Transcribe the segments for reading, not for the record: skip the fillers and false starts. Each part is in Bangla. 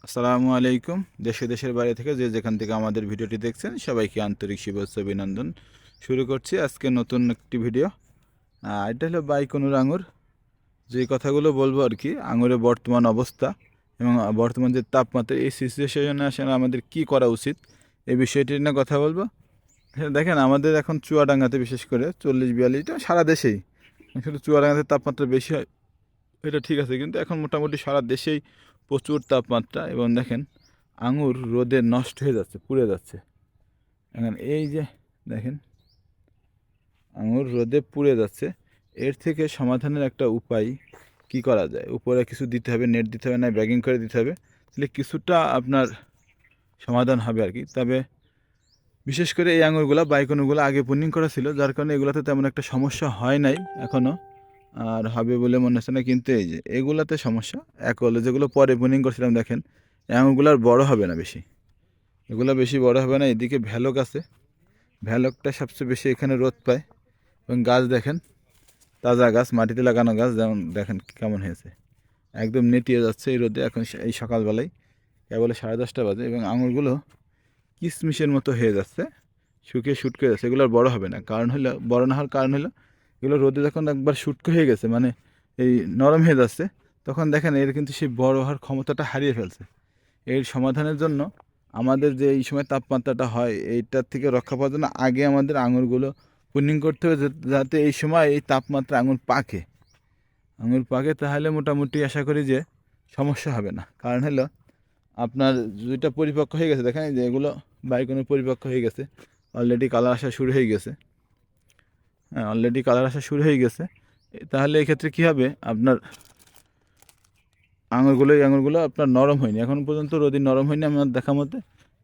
আসসালামু আলাইকুম। দেশে দেশের বাইরে থেকে যে যেখান থেকে আমাদের ভিডিওটি দেখছেন সবাইকে আন্তরিক শুভেচ্ছা অভিনন্দন। শুরু করছি আজকে নতুন একটি ভিডিও। এটা হলো বাইকনুর আঙুর। যে কথাগুলো বলবো আর কি, আঙুরের বর্তমান অবস্থা এবং বর্তমান যে তাপমাত্রা, এই সিচুয়েশনে আসলে আমাদের কি করা উচিত এই বিষয়টি নিয়ে কথা বলবো। দেখেন আমাদের এখন চুয়াডাঙ্গাতে বিশেষ করে 40-42, সারা দেশেই শুধু চুয়াডাঙ্গাতে তাপমাত্রা বেশি হয় এটা ঠিক আছে, কিন্তু এখন মোটামুটি সারা দেশেই প্রচুর তাপমাত্রা। এবং দেখেন আঙুর রোদে নষ্ট হয়ে যাচ্ছে, পুড়ে যাচ্ছে। এখন এই যে দেখেন আঙুর রোদে পুড়ে যাচ্ছে। এর থেকে সমাধানের একটা উপায় কি করা যায়, উপরে কিছু দিতে হবে, নেট দিতে হবে, না ব্যাগিং করে দিতে হবে, তাহলে কিছুটা আপনার সমাধান হবে আর কি। তবে বিশেষ করে এই আঙুরগুলো বাইকনুগুলো আগে পুনিং করা ছিল, যার কারণে এগুলোতে তেমন একটা সমস্যা হয় নাই এখনও, আর হবে বলে মনে হচ্ছে না। কিন্তু এই যে এগুলাতে সমস্যা এক হলো, যেগুলো পরে বুনিং করছিলাম দেখেন এই আঙুরগুলো আর বড়ো হবে না বেশি, এগুলো বেশি বড় হবে না। এদিকে ভ্যালক আছে, ভ্যালকটা সবচেয়ে বেশি এখানে রোদ পায়। এবং গাছ দেখেন, তাজা গাছ, মাটিতে লাগানো গাছ, যেমন দেখেন কেমন হয়েছে, একদম নেতিয়ে যাচ্ছে এই রোদে। এখন এই সকালবেলায় কেবল 10:30 বাজে এবং আঙুরগুলো কিশমিশের মতো হয়ে যাচ্ছে, শুকিয়ে শুটকে যাচ্ছে। এগুলো আর বড়ো হবে না। কারণ হলো, বড় না হওয়ার কারণ হলো এগুলো রোদে যখন একবার শুটকো হয়ে গেছে, মানে এই নরম হয়ে যাচ্ছে, তখন দেখেন এর কিন্তু সেই বড় হওয়ার ক্ষমতাটা হারিয়ে ফেলছে। এর সমাধানের জন্য আমাদের যে এই সময় তাপমাত্রাটা হয় এইটার থেকে রক্ষা পাওয়ার জন্য আগে আমাদের আঙুরগুলো প্রুনিং করতে হবে, যাতে এই সময় এই তাপমাত্রা আঙুর পাকে, তাহলে মোটামুটি আশা করি যে সমস্যা হবে না। কারণ হলো আপনার যেটা পরিপক্ক হয়ে গেছে, দেখেন যে এগুলো বাইকনের পরিপক্ক হয়ে গেছে, অলরেডি কালার আসা শুরু হয়ে গেছে। হ্যাঁ, অলরেডি কালার আসা শুরু হয়ে গেছে। তাহলে এক্ষেত্রে কী হবে, আপনার এই আঙুরগুলো আপনার নরম হয়নি এখন পর্যন্ত, রোদি নরম হয়নি আমার দেখা মতে।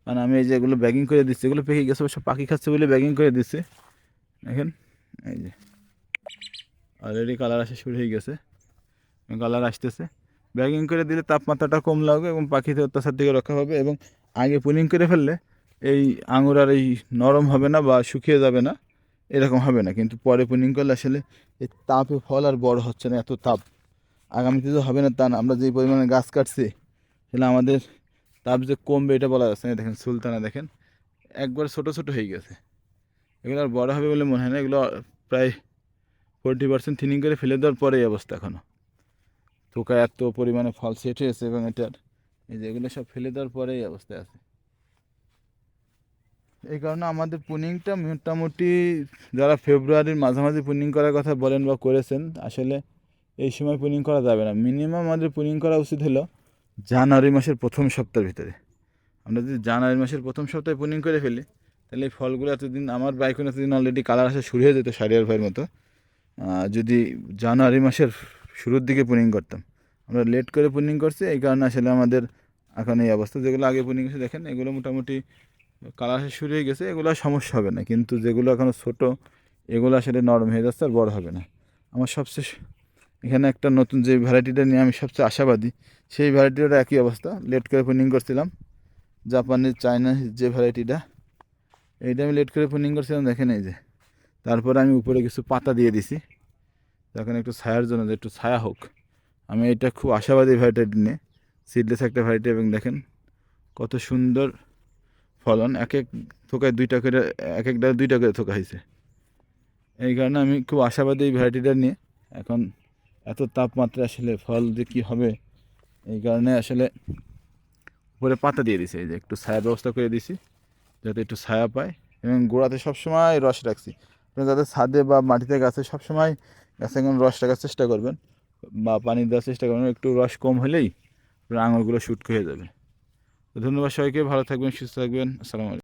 কারণ আমি এই যে এগুলো ব্যাগিং করে দিচ্ছি, এগুলো পেকে গেছে, অবশ্য পাখি খাচ্ছে বলে ব্যাগিং করে দিচ্ছি। দেখেন এই যে অলরেডি কালার আসা শুরু হয়ে গেছে, কালার আসতেছে। ব্যাগিং করে দিলে তাপমাত্রাটা কম লাগবে এবং পাখিতে অত্যাচার থেকে রক্ষা পাবে। এবং আগে পুলিং করে ফেললে এই আঙুর আর এই নরম হবে না বা শুকিয়ে যাবে না, এরকম হবে না। কিন্তু পরে পুলিং করলে আসলে এই তাপে ফল আর বড় হচ্ছে না, এত তাপ আগামীতে তো হবে না তা না। আমরা যে পরিমাণে গাছ কাটছি, তাহলে আমাদের তাপ যে কমবে এটা বলা যাচ্ছে না। দেখেন সুলতানা দেখেন একবার ছোট ছোট হয়ে গেছে, এগুলো আর বড় হবে বলে মনে হয় না। এগুলো প্রায় 40% থিনিং করে ফেলে দেওয়ার পরে এই অবস্থা এখনও। থোকা এত পরিমাণে ফল সেট হয়েছে এবং এটার এই যে এগুলো সব ফেলে দেওয়ার পরে এই অবস্থায় আছে। এই কারণে আমাদের পুনিংটা মোটামুটি যারা ফেব্রুয়ারির মাঝামাঝি পুনিং করার কথা বলেন বা করেছেন, আসলে এই সময় পুনিং করা যাবে না। মিনিমাম আমাদের পুনিং করা উচিত হলো জানুয়ারি মাসের প্রথম সপ্তাহের ভিতরে। আমরা যদি জানুয়ারি মাসের প্রথম সপ্তাহে পুনিং করে ফেলি, তাহলে এই ফলগুলো এতদিন, আমার বাইকন এতদিন অলরেডি কালার আসা শুরু হয়ে যেত সারিয়ার ভাইয়ের মতো। যদি জানুয়ারি মাসের শুরুর দিকে পুনিং করতাম, আমরা লেট করে পুনিং করছি, এই কারণে আসলে আমাদের এখন এই অবস্থা। যেগুলো আগে পুনিং করছে দেখেন এগুলো মোটামুটি কালার আসা শুরু হয়ে গেছে, এগুলো সমস্যা হবে না। কিন্তু যেগুলো এখনও ছোটো, এগুলো আসলে নরম হয়ে যাচ্ছে আর বড় হবে না। আমার সবচেয়ে এখানে একটা নতুন যে ভ্যারাইটিটা নিয়ে আমি সবচেয়ে আশাবাদী, সেই ভ্যারাইটিটা একই অবস্থা, লেট করে পুনিং করছিলাম। জাপানের চায়না যে ভ্যারাইটিটা, এইটা আমি লেট করে পুনিং করছিলাম। দেখেন এই যে তারপরে আমি উপরে কিছু পাতা দিয়ে দিছি, তখন একটু ছায়ার জন্য, যে একটু ছায়া হোক। আমি এটা খুব আশাবাদী ভ্যারাইটি নিয়ে, সিডলেস একটা ভ্যারাইটি। এবং দেখেন কত সুন্দর ফলন, এক এক থোকায় 2টা করে, এক একটা 2টা করে থোকা হয়েছে। এই কারণে আমি খুব আশাবাদী এই ভ্যারাইটিটা নিয়ে। এখন এত তাপমাত্রা আসলে ফল যে কী হবে, এই কারণে আসলে উপরে পাতা দিয়ে দিছি, এই যে একটু ছায়া ব্যবস্থা করে দিছি যাতে একটু ছায়া পায়। এবং গোড়াতে সবসময় রস রাখছি। আপনি যাতে ছাদে বা মাটিতে গাছে সবসময় গাছে এখন রস রাখার চেষ্টা করবেন বা পানি দেওয়ার চেষ্টা করবেন। একটু রস কম হলেই আঙুরগুলো শুটকো হয়ে যাবে। তো ধন্যবাদ সবাইকে, ভালো থাকবেন, সুস্থ থাকবেন, আসসালামু আলাইকুম।